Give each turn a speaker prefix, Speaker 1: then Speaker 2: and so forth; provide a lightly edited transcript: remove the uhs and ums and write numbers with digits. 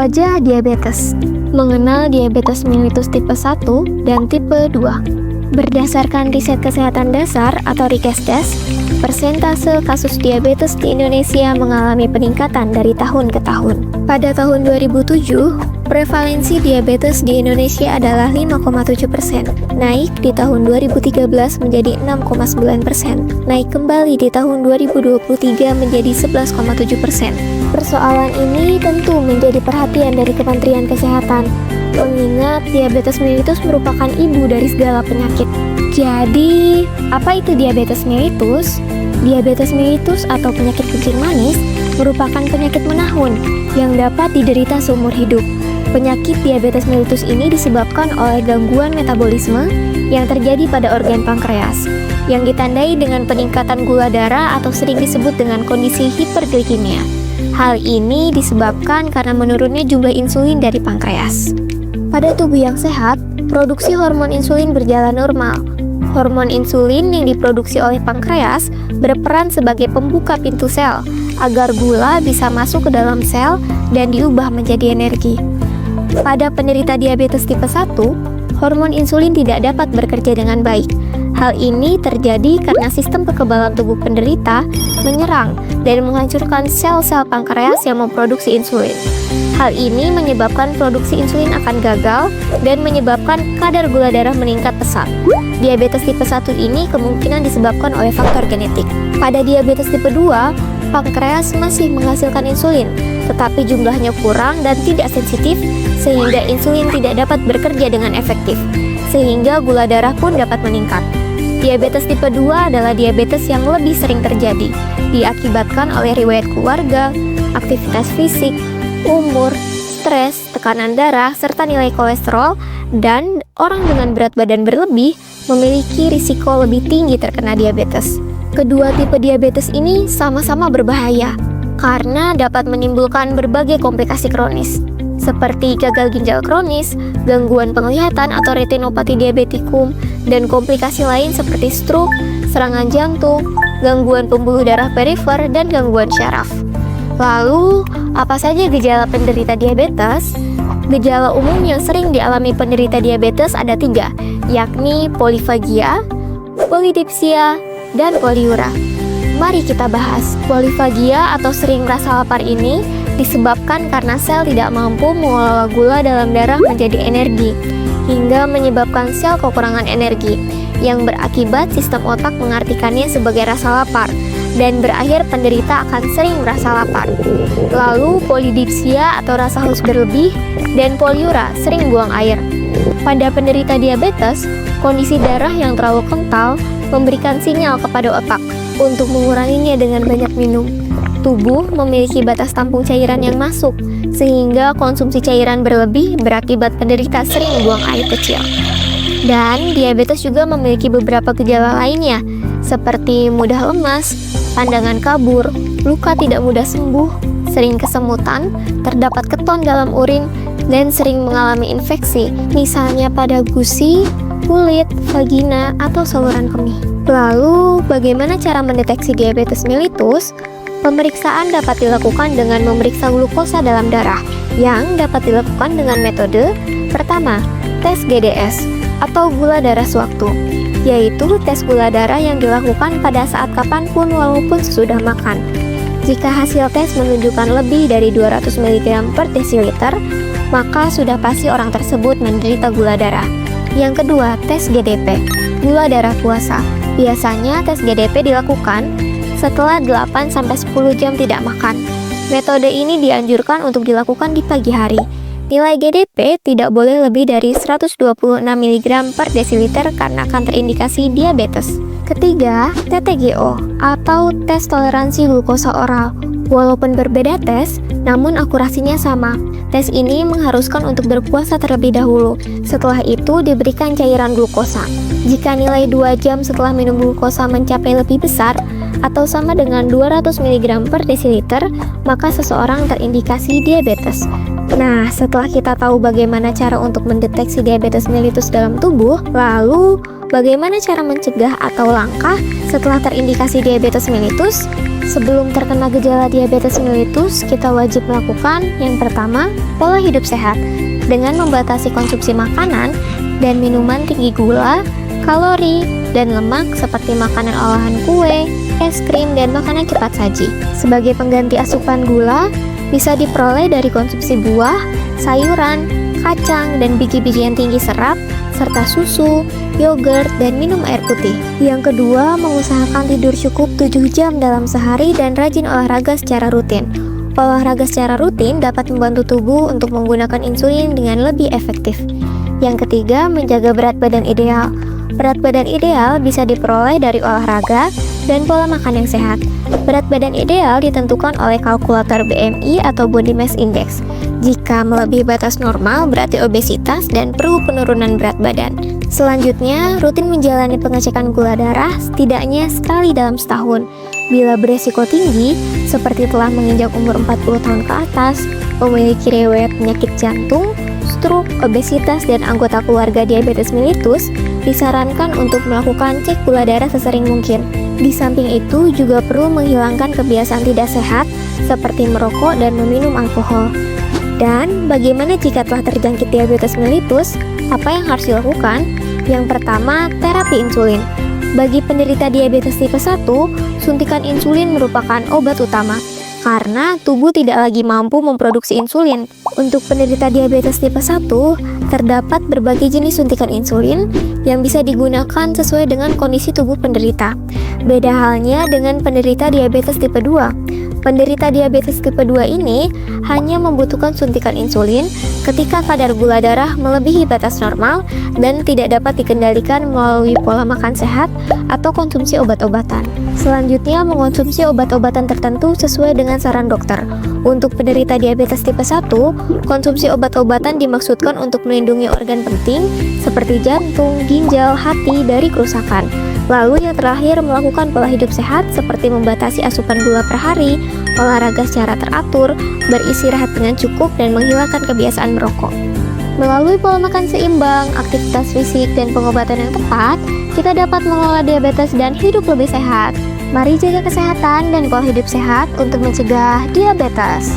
Speaker 1: aja diabetes? Mengenal diabetes mellitus tipe 1 dan tipe 2. Berdasarkan riset kesehatan dasar atau Rikesdas, persentase kasus diabetes di Indonesia mengalami peningkatan dari tahun ke tahun. Pada tahun 2007, prevalensi diabetes di Indonesia adalah 5,7%, naik di tahun 2013 menjadi 6,9%, naik kembali di tahun 2023 menjadi 11,7%. Persoalan ini tentu menjadi perhatian dari Kementerian Kesehatan, mengingat diabetes mellitus merupakan ibu dari segala penyakit. Jadi, apa itu diabetes mellitus? Diabetes mellitus atau penyakit kencing manis merupakan penyakit menahun yang dapat diderita seumur hidup. Penyakit diabetes mellitus ini disebabkan oleh gangguan metabolisme yang terjadi pada organ pankreas, yang ditandai dengan peningkatan gula darah atau sering disebut dengan kondisi hiperglikemia. Hal ini disebabkan karena menurunnya jumlah insulin dari pankreas. Pada tubuh yang sehat, produksi hormon insulin berjalan normal. Hormon insulin yang diproduksi oleh pankreas berperan sebagai pembuka pintu sel, agar gula bisa masuk ke dalam sel dan diubah menjadi energi. Pada penderita diabetes tipe 1, hormon insulin tidak dapat bekerja dengan baik. Hal ini terjadi karena sistem kekebalan tubuh penderita menyerang dan menghancurkan sel-sel pankreas yang memproduksi insulin. Hal ini menyebabkan produksi insulin akan gagal dan menyebabkan kadar gula darah meningkat pesat. Diabetes tipe 1 ini kemungkinan disebabkan oleh faktor genetik. Pada diabetes tipe 2, pankreas masih menghasilkan insulin, tetapi jumlahnya kurang dan tidak sensitif sehingga insulin tidak dapat bekerja dengan efektif, sehingga gula darah pun dapat meningkat. Diabetes tipe 2 adalah diabetes yang lebih sering terjadi, diakibatkan oleh riwayat keluarga, aktivitas fisik, umur, stres, tekanan darah, serta nilai kolesterol, dan orang dengan berat badan berlebih memiliki risiko lebih tinggi terkena diabetes. Kedua tipe diabetes ini sama-sama berbahaya, karena dapat menimbulkan berbagai komplikasi kronis, seperti gagal ginjal kronis, gangguan penglihatan atau retinopati diabetikum, dan komplikasi lain seperti stroke, serangan jantung, gangguan pembuluh darah perifer, dan gangguan syaraf. Lalu, apa saja gejala penderita diabetes? Gejala umum yang sering dialami penderita diabetes ada 3, yakni polifagia, polidipsia, dan poliura. Mari kita bahas. Polifagia atau sering rasa lapar ini disebabkan karena sel tidak mampu mengelola gula dalam darah menjadi energi, hingga menyebabkan sel kekurangan energi, yang berakibat sistem otak mengartikannya sebagai rasa lapar, dan berakhir penderita akan sering merasa lapar. Lalu polidipsia atau rasa haus berlebih, dan poliura sering buang air. Pada penderita diabetes, kondisi darah yang terlalu kental memberikan sinyal kepada otak untuk menguranginya dengan banyak minum. Tubuh memiliki batas tampung cairan yang masuk, sehingga konsumsi cairan berlebih berakibat penderita sering buang air kecil. Dan diabetes juga memiliki beberapa gejala lainnya, seperti mudah lemas, pandangan kabur, luka tidak mudah sembuh, sering kesemutan, terdapat keton dalam urin, dan sering mengalami infeksi, misalnya pada gusi, kulit, vagina, atau saluran kemih. Lalu, bagaimana cara mendeteksi diabetes mellitus? Pemeriksaan dapat dilakukan dengan memeriksa glukosa dalam darah, yang dapat dilakukan dengan metode pertama, tes GDS atau gula darah sewaktu, yaitu tes gula darah yang dilakukan pada saat kapanpun walaupun sesudah makan. Jika hasil tes menunjukkan lebih dari 200 mg per desiliter, maka sudah pasti orang tersebut menderita gula darah. Yang kedua, tes GDP, gula darah puasa. Biasanya tes GDP dilakukan setelah 8-10 jam tidak makan. Metode ini dianjurkan untuk dilakukan di pagi hari. Nilai GDP tidak boleh lebih dari 126 mg per desiliter karena akan terindikasi diabetes. Ketiga, TTGO atau tes toleransi glukosa oral. Walaupun berbeda tes, namun akurasinya sama. Tes ini mengharuskan untuk berpuasa terlebih dahulu. Setelah itu diberikan cairan glukosa. Jika nilai 2 jam setelah minum glukosa mencapai lebih besar atau sama dengan 200 mg per desiliter, maka seseorang terindikasi diabetes. Nah, setelah kita tahu bagaimana cara untuk mendeteksi diabetes mellitus dalam tubuh, lalu bagaimana cara mencegah atau langkah setelah terindikasi diabetes mellitus? Sebelum terkena gejala diabetes mellitus, kita wajib melakukan yang pertama, pola hidup sehat dengan membatasi konsumsi makanan dan minuman tinggi gula, kalori, dan lemak seperti makanan olahan kue, es krim, dan makanan cepat saji. Sebagai pengganti asupan gula, bisa diperoleh dari konsumsi buah, sayuran, kacang, dan biji-bijian tinggi serat, serta susu, yogurt, dan minum air putih. Yang kedua, mengusahakan tidur cukup 7 jam dalam sehari dan rajin olahraga secara rutin. Olahraga secara rutin dapat membantu tubuh untuk menggunakan insulin dengan lebih efektif. Yang ketiga, menjaga berat badan ideal. Berat badan ideal bisa diperoleh dari olahraga dan pola makan yang sehat. Berat badan ideal ditentukan oleh kalkulator BMI atau Body Mass Index. Jika melebihi batas normal, berarti obesitas dan perlu penurunan berat badan. Selanjutnya, rutin menjalani pengecekan gula darah setidaknya sekali dalam setahun. Bila beresiko tinggi, seperti telah menginjak umur 40 tahun ke atas, memiliki riwayat penyakit jantung, stroke, obesitas, dan anggota keluarga diabetes mellitus, disarankan untuk melakukan cek gula darah sesering mungkin. Di samping itu, juga perlu menghilangkan kebiasaan tidak sehat seperti merokok dan meminum alkohol. Dan bagaimana jika telah terjangkit diabetes mellitus? Apa yang harus dilakukan? Yang pertama, terapi insulin. Bagi penderita diabetes tipe 1, suntikan insulin merupakan obat utama karena tubuh tidak lagi mampu memproduksi insulin. Untuk penderita diabetes tipe 1, terdapat berbagai jenis suntikan insulin yang bisa digunakan sesuai dengan kondisi tubuh penderita. Beda halnya dengan penderita diabetes tipe 2. Penderita diabetes tipe 2 ini hanya membutuhkan suntikan insulin ketika kadar gula darah melebihi batas normal dan tidak dapat dikendalikan melalui pola makan sehat atau konsumsi obat-obatan. Selanjutnya, mengonsumsi obat-obatan tertentu sesuai dengan saran dokter. Untuk penderita diabetes tipe 1, konsumsi obat-obatan dimaksudkan untuk melindungi organ penting seperti jantung, ginjal, hati dari kerusakan. Lalu yang terakhir, melakukan pola hidup sehat seperti membatasi asupan gula per hari, olahraga secara teratur, beristirahat dengan cukup, dan menghilangkan kebiasaan merokok. Melalui pola makan seimbang, aktivitas fisik, dan pengobatan yang tepat, kita dapat mengelola diabetes dan hidup lebih sehat. Mari jaga kesehatan dan pola hidup sehat untuk mencegah diabetes.